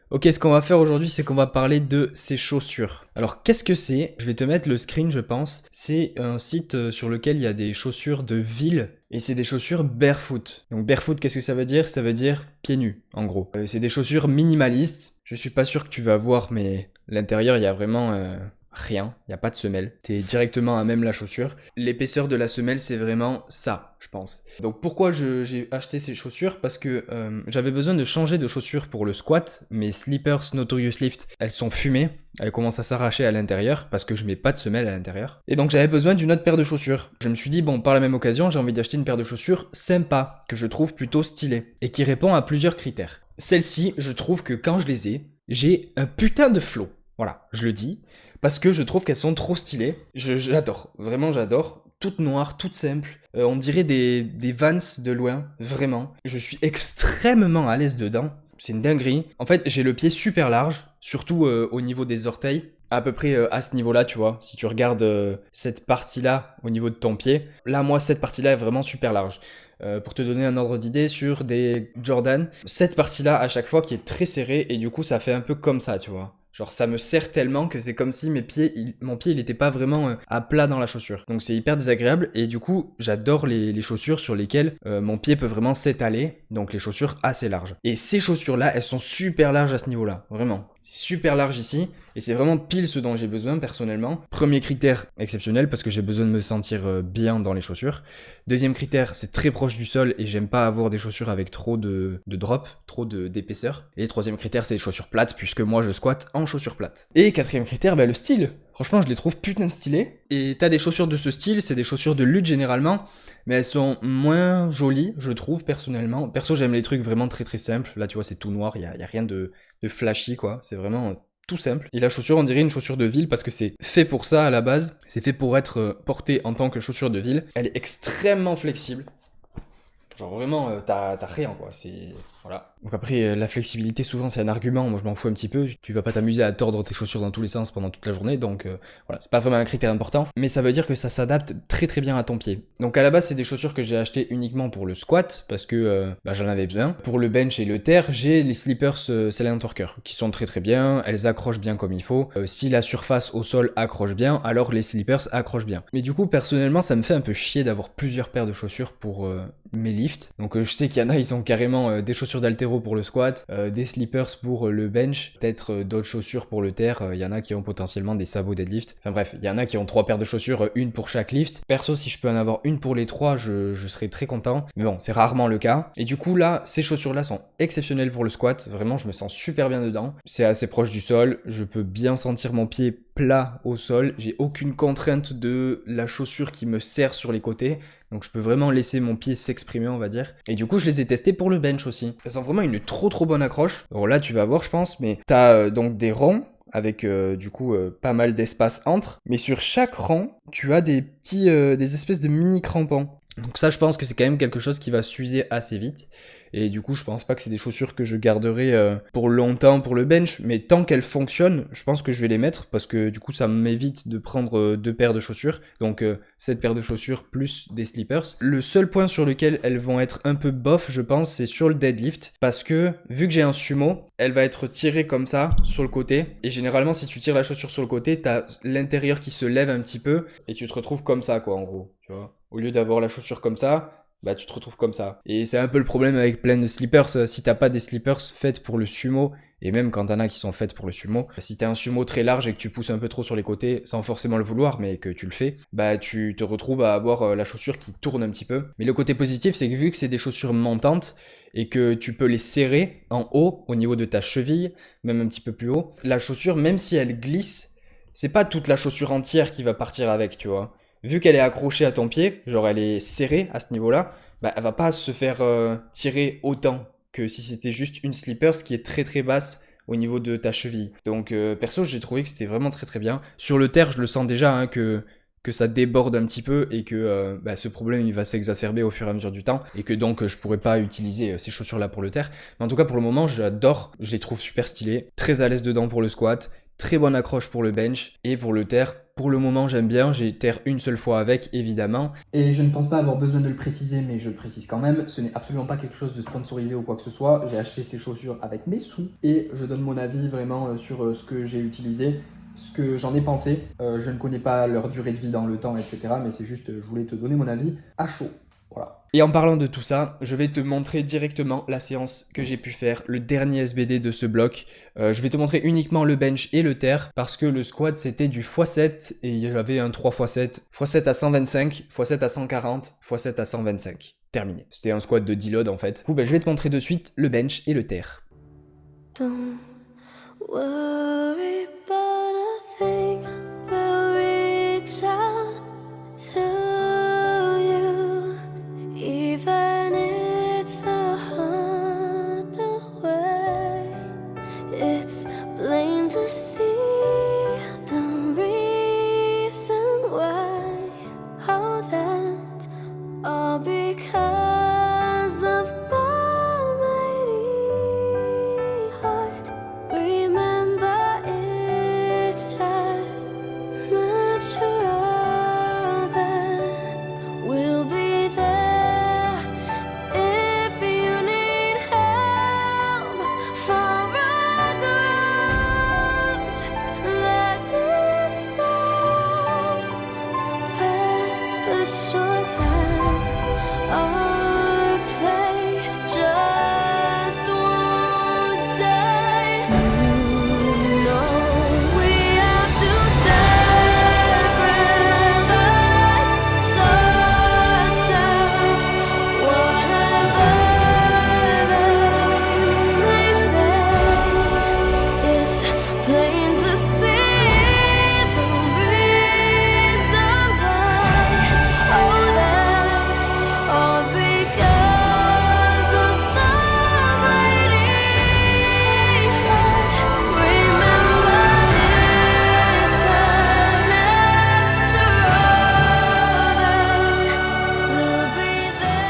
Ok, ce qu'on va faire aujourd'hui, c'est qu'on va parler de ces chaussures. Alors, qu'est-ce que c'est? Je vais te mettre le screen, je pense. C'est un site sur lequel il y a des chaussures de ville et c'est des chaussures barefoot. Donc, barefoot, qu'est-ce que ça veut dire? Ça veut dire pieds nus, en gros. C'est des chaussures minimalistes. Je suis pas sûr que tu vas voir, mais l'intérieur, il y a vraiment rien. Il n'y a pas de semelle. T'es directement à même la chaussure. L'épaisseur de la semelle, c'est vraiment ça, je pense. Donc pourquoi j'ai acheté ces chaussures? Parce que j'avais besoin de changer de chaussures pour le squat. Mes slippers Notorious Lift, elles sont fumées. Elles commencent à s'arracher à l'intérieur parce que je mets pas de semelle à l'intérieur. Et donc j'avais besoin d'une autre paire de chaussures. Je me suis dit, bon, par la même occasion, j'ai envie d'acheter une paire de chaussures sympa, que je trouve plutôt stylée, et qui répond à plusieurs critères. Celle-ci, je trouve que quand je les ai, j'ai un putain de flow. Voilà, je le dis, parce que je trouve qu'elles sont trop stylées. J'adore, vraiment j'adore. Toutes noires, toutes simples. On dirait des Vans de loin, vraiment. Je suis extrêmement à l'aise dedans. C'est une dinguerie. En fait, j'ai le pied super large, surtout au niveau des orteils. À peu près à ce niveau-là, tu vois. Si tu regardes cette partie-là au niveau de ton pied, là, moi, cette partie-là est vraiment super large. Pour te donner un ordre d'idée sur des Jordan, cette partie-là à chaque fois qui est très serrée et du coup ça fait un peu comme ça, tu vois. Genre ça me serre tellement que c'est comme si mon pied il était pas vraiment à plat dans la chaussure. Donc c'est hyper désagréable et du coup j'adore les chaussures sur lesquelles mon pied peut vraiment s'étaler. Donc les chaussures assez larges. Et ces chaussures là elles sont super larges à ce niveau là, vraiment. Super large ici. Et c'est vraiment pile ce dont j'ai besoin personnellement. Premier critère exceptionnel parce que j'ai besoin de me sentir bien dans les chaussures. Deuxième critère, c'est très proche du sol et j'aime pas avoir des chaussures avec trop de drop, d'épaisseur. Et troisième critère, c'est les chaussures plates puisque moi je squatte en chaussures plates. Et quatrième critère, le style. Franchement, je les trouve putain stylées. Et t'as des chaussures de ce style, c'est des chaussures de lutte généralement, mais elles sont moins jolies, je trouve personnellement. Perso, j'aime les trucs vraiment très très simples. Là, tu vois, c'est tout noir, y a rien de flashy quoi. C'est vraiment tout simple. Et la chaussure, on dirait une chaussure de ville parce que c'est fait pour ça à la base. C'est fait pour être porté en tant que chaussure de ville. Elle est extrêmement flexible. Genre vraiment, t'as rien quoi. C'est voilà. Donc après, la flexibilité souvent c'est un argument. Moi je m'en fous un petit peu. Tu vas pas t'amuser à tordre tes chaussures dans tous les sens pendant toute la journée. Donc voilà, c'est pas vraiment un critère important. Mais ça veut dire que ça s'adapte très très bien à ton pied. Donc à la base, c'est des chaussures que j'ai achetées uniquement pour le squat parce que j'en avais besoin. Pour le bench et le terre, j'ai les slippers Silent Worker qui sont très très bien. Elles accrochent bien comme il faut. Si la surface au sol accroche bien, alors les slippers accrochent bien. Mais du coup, personnellement, ça me fait un peu chier d'avoir plusieurs paires de chaussures pour mes lifts. Donc je sais qu'il y en a, ils ont carrément des chaussures d'haltéro pour le squat, des slippers pour le bench, peut-être d'autres chaussures pour le terre. Il y en a qui ont potentiellement des sabots deadlift. Enfin bref, il y en a qui ont 3 paires de chaussures, une pour chaque lift. Perso, si je peux en avoir une pour les 3, je serais très content. Mais bon, c'est rarement le cas. Et du coup là, ces chaussures-là sont exceptionnelles pour le squat. Vraiment, je me sens super bien dedans. C'est assez proche du sol. Je peux bien sentir mon pied plat au sol. J'ai aucune contrainte de la chaussure qui me serre sur les côtés. Donc je peux vraiment laisser mon pied s'exprimer, on va dire. Et du coup, je les ai testés pour le bench aussi. Elles ont vraiment une trop bonne accroche. Alors là, tu vas voir, je pense, mais t'as donc des ronds avec du coup pas mal d'espace entre. Mais sur chaque rang, tu as des espèces de mini crampons. Donc ça, je pense que c'est quand même quelque chose qui va s'user assez vite. Et du coup, je pense pas que c'est des chaussures que je garderai pour longtemps pour le bench. Mais tant qu'elles fonctionnent, je pense que je vais les mettre parce que du coup, ça m'évite de prendre 2 paires de chaussures. Donc cette paire de chaussures plus des slippers. Le seul point sur lequel elles vont être un peu bof, je pense, c'est sur le deadlift. Parce que vu que j'ai un sumo, elle va être tirée comme ça sur le côté. Et généralement, si tu tires la chaussure sur le côté, t'as l'intérieur qui se lève un petit peu. Et tu te retrouves comme ça, quoi, en gros. Tu vois. Au lieu d'avoir la chaussure comme ça, tu te retrouves comme ça. Et c'est un peu le problème avec plein de slippers. Si t'as pas des slippers faites pour le sumo, et même quand t'en as qui sont faites pour le sumo, si t'as un sumo très large et que tu pousses un peu trop sur les côtés, sans forcément le vouloir, mais que tu le fais, tu te retrouves à avoir la chaussure qui tourne un petit peu. Mais le côté positif, c'est que vu que c'est des chaussures montantes, et que tu peux les serrer en haut, au niveau de ta cheville, même un petit peu plus haut, la chaussure, même si elle glisse, c'est pas toute la chaussure entière qui va partir avec, tu vois. Vu qu'elle est accrochée à ton pied, genre elle est serrée à ce niveau-là, elle va pas se faire tirer autant que si c'était juste une slippers qui est très très basse au niveau de ta cheville. Donc perso, j'ai trouvé que c'était vraiment très très bien. Sur le terre, je le sens déjà hein, que ça déborde un petit peu et que ce problème il va s'exacerber au fur et à mesure du temps et que donc je pourrais pas utiliser ces chaussures là pour le terre. Mais en tout cas pour le moment j'adore, je les trouve super stylées, très à l'aise dedans pour le squat, Très bonne accroche pour le bench et pour le terre. Pour le moment, j'aime bien. J'ai terre une seule fois avec, évidemment. Et je ne pense pas avoir besoin de le préciser, mais je le précise quand même. Ce n'est absolument pas quelque chose de sponsorisé ou quoi que ce soit. J'ai acheté ces chaussures avec mes sous et je donne mon avis vraiment sur ce que j'ai utilisé, ce que j'en ai pensé. Je ne connais pas leur durée de vie dans le temps, etc. Mais c'est juste, je voulais te donner mon avis à chaud. Voilà. Et en parlant de tout ça, je vais te montrer directement la séance que j'ai pu faire, le dernier SBD de ce bloc. Je vais te montrer uniquement le bench et le terre, parce que le squat c'était du x7 et il y avait un 3x7, x7 à 125, x7 à 140, x7 à 125. Terminé. C'était un squat de deload en fait. Du coup, je vais te montrer de suite le bench et le terre. Don't worry about a thing, we'll reach out to you, even it's 100 away. It's plain to see the reason why, how that all because of Almighty heart. Remember, it's just natural that we'll be there if you need help for a growth. The distance, rest assured that our faith just won't die. You know we have to sacrifice ourselves, whatever they may say. It's plain to see the reason why. Oh, that's all because of the mighty heart. Remember, it's unnatural that we'll be there.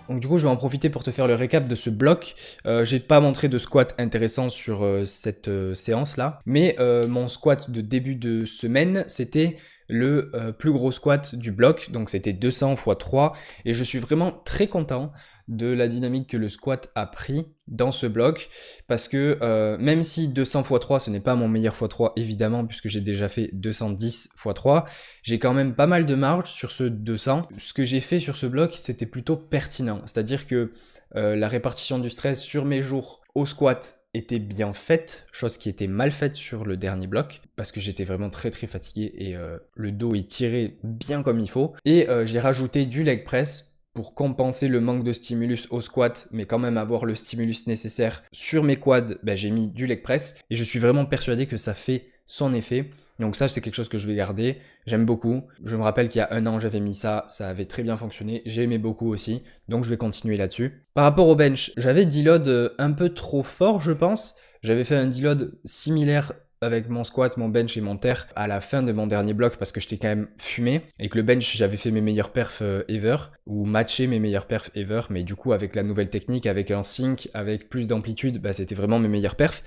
Donc du coup, je vais en profiter pour te faire le récap de ce bloc. J'ai pas montré de squat intéressant sur cette séance-là, mais mon squat de début de semaine, c'était le plus gros squat du bloc, donc c'était 200 x 3, et je suis vraiment très content de la dynamique que le squat a pris dans ce bloc, parce que même si 200 x 3 ce n'est pas mon meilleur x3 évidemment, puisque j'ai déjà fait 210 x 3, j'ai quand même pas mal de marge sur ce 200. Ce que j'ai fait sur ce bloc, c'était plutôt pertinent, c'est-à-dire que la répartition du stress sur mes jours au squat était bien faite, chose qui était mal faite sur le dernier bloc, parce que j'étais vraiment très fatigué et le dos est tiré bien comme il faut. Et j'ai rajouté du leg press pour compenser le manque de stimulus au squat, mais quand même avoir le stimulus nécessaire sur mes quads. J'ai mis du leg press et je suis vraiment persuadé que ça fait son effet. Donc ça, c'est quelque chose que je vais garder. J'aime beaucoup. Je me rappelle qu'il y a 1 an, j'avais mis ça. Ça avait très bien fonctionné. J'ai aimé beaucoup aussi. Donc je vais continuer là-dessus. Par rapport au bench, j'avais deload un peu trop fort, je pense. J'avais fait un deload similaire avec mon squat, mon bench et mon terre à la fin de mon dernier bloc parce que j'étais quand même fumé et que le bench j'avais fait mes meilleurs perfs ever ou matché mes meilleurs perfs ever, mais du coup avec la nouvelle technique, avec un sync, avec plus d'amplitude, c'était vraiment mes meilleurs perfs.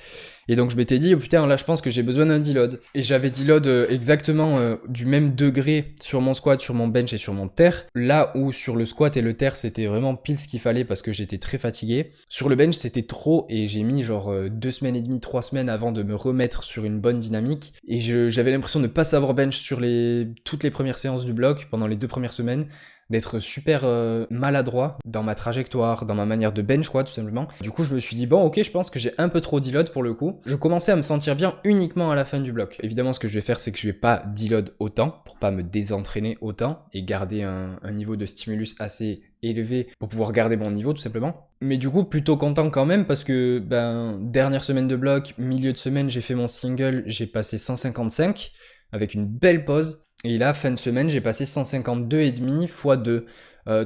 Et donc je m'étais dit, oh putain, là je pense que j'ai besoin d'un deload. Et j'avais deload exactement du même degré sur mon squat, sur mon bench et sur mon terre. Là où sur le squat et le terre c'était vraiment pile ce qu'il fallait parce que j'étais très fatigué. Sur le bench c'était trop et j'ai mis genre 2 semaines et demie, 3 semaines avant de me remettre sur une bonne dynamique. Et j'avais l'impression de ne pas savoir bench sur toutes les premières séances du bloc pendant les 2 premières semaines, d'être super maladroit dans ma trajectoire, dans ma manière de bench quoi tout simplement. Du coup je me suis dit bon ok, je pense que j'ai un peu trop deload pour le coup. Je commençais à me sentir bien uniquement à la fin du bloc. Évidemment ce que je vais faire c'est que je vais pas deload autant pour pas me désentraîner autant et garder un niveau de stimulus assez élevé pour pouvoir garder mon niveau tout simplement. Mais du coup plutôt content quand même parce que dernière semaine de bloc, milieu de semaine j'ai fait mon single, j'ai passé 155 avec une belle pause. Et là, fin de semaine, j'ai passé 152,5 x 2.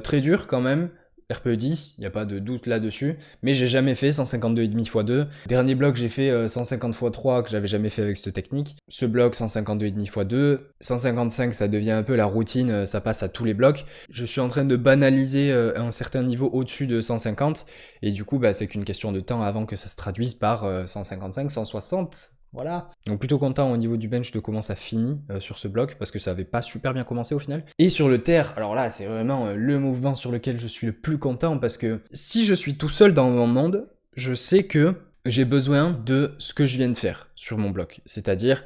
Très dur quand même, RPE10, il n'y a pas de doute là-dessus, mais j'ai jamais fait 152,5 x 2. Dernier bloc, j'ai fait 150 x 3 que j'avais jamais fait avec cette technique. Ce bloc, 152,5 x 2. 155, ça devient un peu la routine, ça passe à tous les blocs. Je suis en train de banaliser un certain niveau au-dessus de 150, et du coup, c'est qu'une question de temps avant que ça se traduise par 155, 160... Voilà. Donc plutôt content au niveau du bench de comment ça finit sur ce bloc, parce que ça avait pas super bien commencé au final. Et sur le terre, alors là c'est vraiment le mouvement sur lequel je suis le plus content, parce que si je suis tout seul dans mon monde, je sais que j'ai besoin de ce que je viens de faire sur mon bloc. C'est-à-dire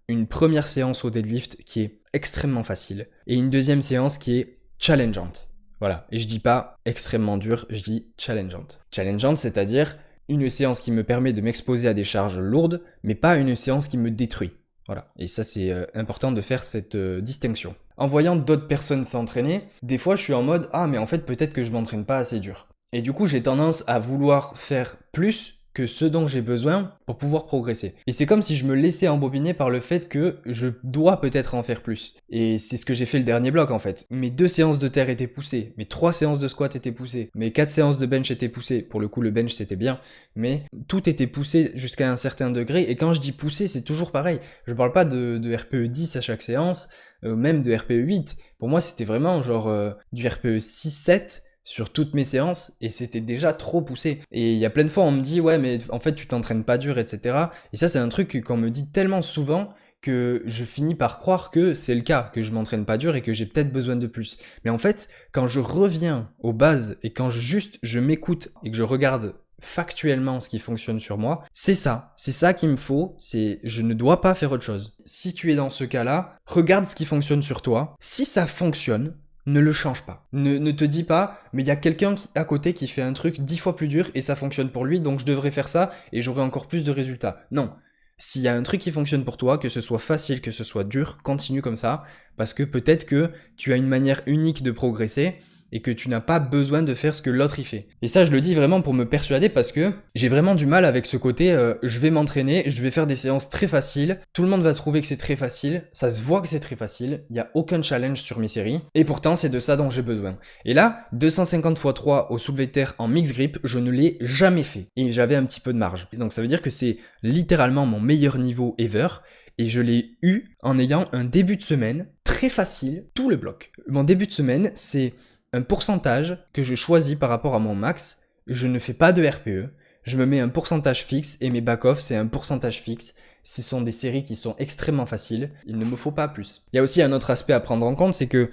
une première séance au deadlift qui est extrêmement facile, et une deuxième séance qui est challengeante. Voilà. Et je dis pas extrêmement dur, je dis challengeante. Challengeante, c'est-à-dire une séance qui me permet de m'exposer à des charges lourdes, mais pas une séance qui me détruit. Voilà. Et ça, c'est important de faire cette distinction. En voyant d'autres personnes s'entraîner, des fois, je suis en mode « Ah, mais en fait, peut-être que je m'entraîne pas assez dur. » Et du coup, j'ai tendance à vouloir faire plus que ce dont j'ai besoin pour pouvoir progresser. Et c'est comme si je me laissais embobiner par le fait que je dois peut-être en faire plus. Et c'est ce que j'ai fait le dernier bloc en fait. Mes 2 séances de terre étaient poussées, mes 3 séances de squat étaient poussées, mes 4 séances de bench étaient poussées. Pour le coup, le bench c'était bien, mais tout était poussé jusqu'à un certain degré. Et quand je dis poussé, c'est toujours pareil. Je parle pas de RPE 10 à chaque séance, même de RPE 8. Pour moi, c'était vraiment genre du RPE 6-7 sur toutes mes séances, et c'était déjà trop poussé. Et il y a plein de fois on me dit ouais mais en fait tu t'entraînes pas dur, etc. Et ça c'est un truc qu'on me dit tellement souvent que je finis par croire que c'est le cas, que je m'entraîne pas dur et que j'ai peut-être besoin de plus. Mais en fait, quand je reviens aux bases et quand je m'écoute et que je regarde factuellement ce qui fonctionne sur moi, c'est ça qu'il me faut, je ne dois pas faire autre chose. Si tu es dans ce cas-là, regarde ce qui fonctionne sur toi. Si ça fonctionne, ne le change pas. Ne te dis pas, mais il y a quelqu'un à côté qui fait un truc 10 fois plus dur et ça fonctionne pour lui, donc je devrais faire ça et j'aurai encore plus de résultats. Non. S'il y a un truc qui fonctionne pour toi, que ce soit facile, que ce soit dur, continue comme ça, parce que peut-être que tu as une manière unique de progresser et que tu n'as pas besoin de faire ce que l'autre y fait. Et ça, je le dis vraiment pour me persuader parce que j'ai vraiment du mal avec ce côté je vais m'entraîner, je vais faire des séances très faciles, tout le monde va trouver que c'est très facile, ça se voit que c'est très facile, il n'y a aucun challenge sur mes séries, et pourtant c'est de ça dont j'ai besoin. Et là, 250 x 3 au soulevé de terre en mix grip, je ne l'ai jamais fait, et j'avais un petit peu de marge. Et donc ça veut dire que c'est littéralement mon meilleur niveau ever, et je l'ai eu en ayant un début de semaine très facile, tout le bloc. Mon début de semaine, c'est un pourcentage que je choisis par rapport à mon max. Je ne fais pas de RPE, je me mets un pourcentage fixe et mes back-off c'est un pourcentage fixe. Ce sont des séries qui sont extrêmement faciles, il ne me faut pas plus. Il y a aussi un autre aspect à prendre en compte, c'est que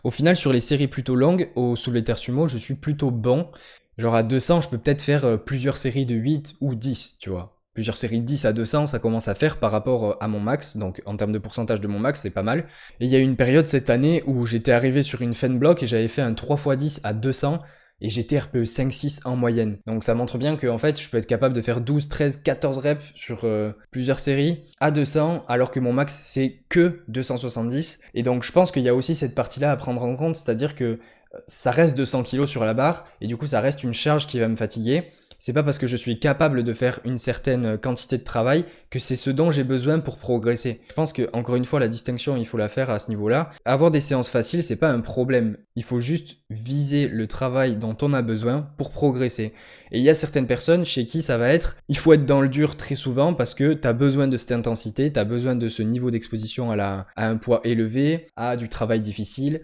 au final sur les séries plutôt longues, au soulevé de terre sumo, je suis plutôt bon. Genre à 200, je peux peut-être faire plusieurs séries de 8 ou 10, tu vois. Plusieurs séries de 10 à 200, ça commence à faire par rapport à mon max, donc en termes de pourcentage de mon max, c'est pas mal. Et il y a eu une période cette année où j'étais arrivé sur une fan block et j'avais fait un 3x10 à 200 et j'étais RPE 5-6 en moyenne. Donc ça montre bien que en fait, je peux être capable de faire 12, 13, 14 reps sur plusieurs séries à 200 alors que mon max c'est que 270. Et donc je pense qu'il y a aussi cette partie-là à prendre en compte, c'est-à-dire que ça reste 200 kg sur la barre et du coup ça reste une charge qui va me fatiguer. C'est pas parce que je suis capable de faire une certaine quantité de travail que c'est ce dont j'ai besoin pour progresser. Je pense que, encore une fois, la distinction, il faut la faire à ce niveau-là. Avoir des séances faciles, c'est pas un problème. Il faut juste viser le travail dont on a besoin pour progresser. Et il y a certaines personnes chez qui ça va être, il faut être dans le dur très souvent parce que t'as besoin de cette intensité, t'as besoin de ce niveau d'exposition à un poids élevé, à du travail difficile,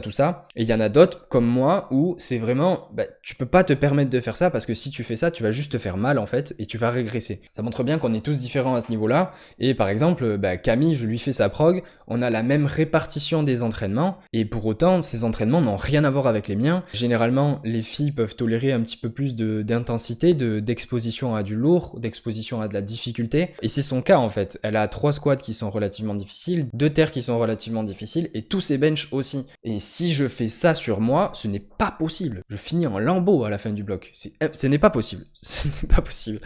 tout ça. Et il y en a d'autres, comme moi, où c'est vraiment, tu peux pas te permettre de faire ça parce que si tu fais ça, tu vas juste te faire mal en fait et tu vas régresser. Ça montre bien qu'on est tous différents à ce niveau-là. Et par exemple, Camille, je lui fais sa prog, on a la même répartition des entraînements et pour autant, ces entraînements n'ont rien à voir avec les miens. Généralement, les filles peuvent tolérer un petit peu plus d'intensité, d'exposition à du lourd, d'exposition à de la difficulté. Et c'est son cas en fait. Elle a 3 squats qui sont relativement difficiles, 2 terres qui sont relativement difficiles et tous ses bench aussi. Et si je fais ça sur moi, ce n'est pas possible. Je finis en lambeaux à la fin du bloc. Ce n'est pas possible. Ce n'est pas possible.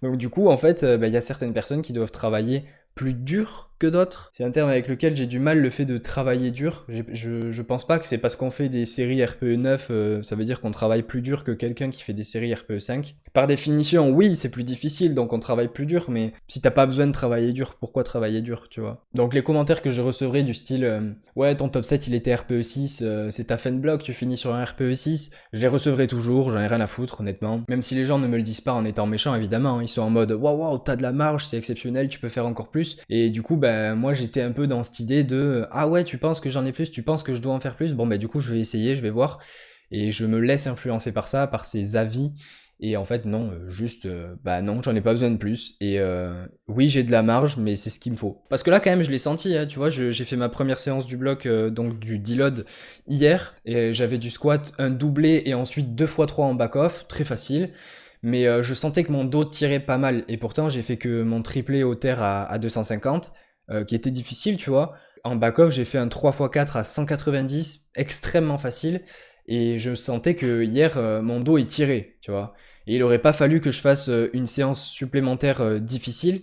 Donc du coup, en fait, y a certaines personnes qui doivent travailler plus dur que d'autres. C'est un terme avec lequel j'ai du mal, le fait de travailler dur. Je pense pas que c'est parce qu'on fait des séries RPE 9, ça veut dire qu'on travaille plus dur que quelqu'un qui fait des séries RPE 5. Par définition, oui, c'est plus difficile, donc on travaille plus dur, mais si t'as pas besoin de travailler dur, pourquoi travailler dur, tu vois? Donc les commentaires que je recevrai du style ouais, ton top 7 il était RPE 6, c'est ta fan block, tu finis sur un RPE 6, je les recevrai toujours, j'en ai rien à foutre, honnêtement. Même si les gens ne me le disent pas en étant méchants, évidemment, ils sont en mode waouh, t'as de la marge, c'est exceptionnel, tu peux faire encore plus. Et du coup, moi j'étais un peu dans cette idée de ah ouais, tu penses que j'en ai plus, tu penses que je dois en faire plus, bon du coup je vais essayer, je vais voir. Et je me laisse influencer par ça, par ces avis. Et en fait, non, bah non, j'en ai pas besoin de plus. Et oui, j'ai de la marge, mais c'est ce qu'il me faut. Parce que là, quand même, je l'ai senti, hein, tu vois, j'ai fait ma première séance du bloc, donc du deload hier, et j'avais du squat, un doublé, et ensuite 2x3 en back-off, très facile. Mais je sentais que mon dos tirait pas mal, et pourtant, j'ai fait que mon triplé au terre à 250, qui était difficile, tu vois. En back-off, j'ai fait un 3x4 à 190, extrêmement facile, et je sentais que hier, mon dos est tiré, tu vois. Et il aurait pas fallu que je fasse une séance supplémentaire difficile.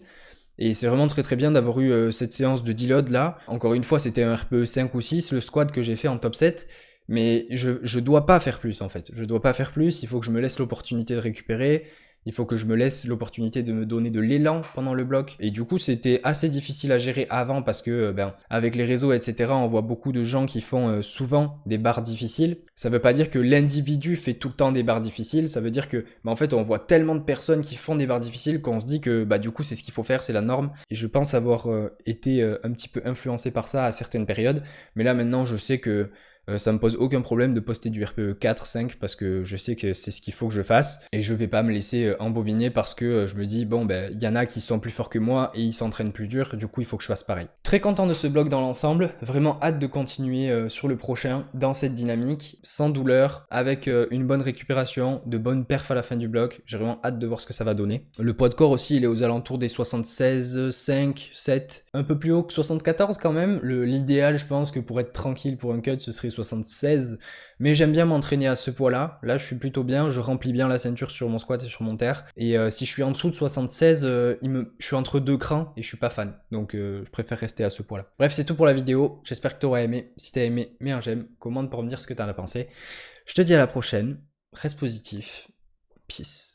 Et c'est vraiment très très bien d'avoir eu cette séance de deload là. Encore une fois, c'était un RPE 5 ou 6, le squat que j'ai fait en top 7. Mais je dois pas faire plus en fait. Je dois pas faire plus, il faut que je me laisse l'opportunité de récupérer. Il faut que je me laisse l'opportunité de me donner de l'élan pendant le bloc. Et du coup, c'était assez difficile à gérer avant parce que, avec les réseaux, etc., on voit beaucoup de gens qui font souvent des barres difficiles. Ça veut pas dire que l'individu fait tout le temps des barres difficiles. Ça veut dire que, en fait, on voit tellement de personnes qui font des barres difficiles qu'on se dit que, du coup, c'est ce qu'il faut faire, c'est la norme. Et je pense avoir été un petit peu influencé par ça à certaines périodes. Mais là, maintenant, je sais que ça me pose aucun problème de poster du RPE 4, 5 parce que je sais que c'est ce qu'il faut que je fasse et je vais pas me laisser embobiner parce que je me dis bon il y en a qui sont plus forts que moi et ils s'entraînent plus dur, du coup il faut que je fasse pareil. Très content de ce bloc dans l'ensemble, vraiment hâte de continuer sur le prochain dans cette dynamique, sans douleur, avec une bonne récupération, de bonnes perfs à la fin du bloc, j'ai vraiment hâte de voir ce que ça va donner. Le poids de corps aussi il est aux alentours des 76, 5, 7, un peu plus haut que 74 quand même, l'idéal je pense que pour être tranquille pour un cut ce serait 76, mais j'aime bien m'entraîner à ce poids-là. Là, je suis plutôt bien, je remplis bien la ceinture sur mon squat et sur mon terre. Et si je suis en dessous de 76, je suis entre deux crans et je suis pas fan. Donc, je préfère rester à ce poids-là. Bref, c'est tout pour la vidéo. J'espère que t'auras aimé. Si t'as aimé, mets un j'aime, commente pour me dire ce que t'en as pensé. Je te dis à la prochaine. Reste positif. Peace.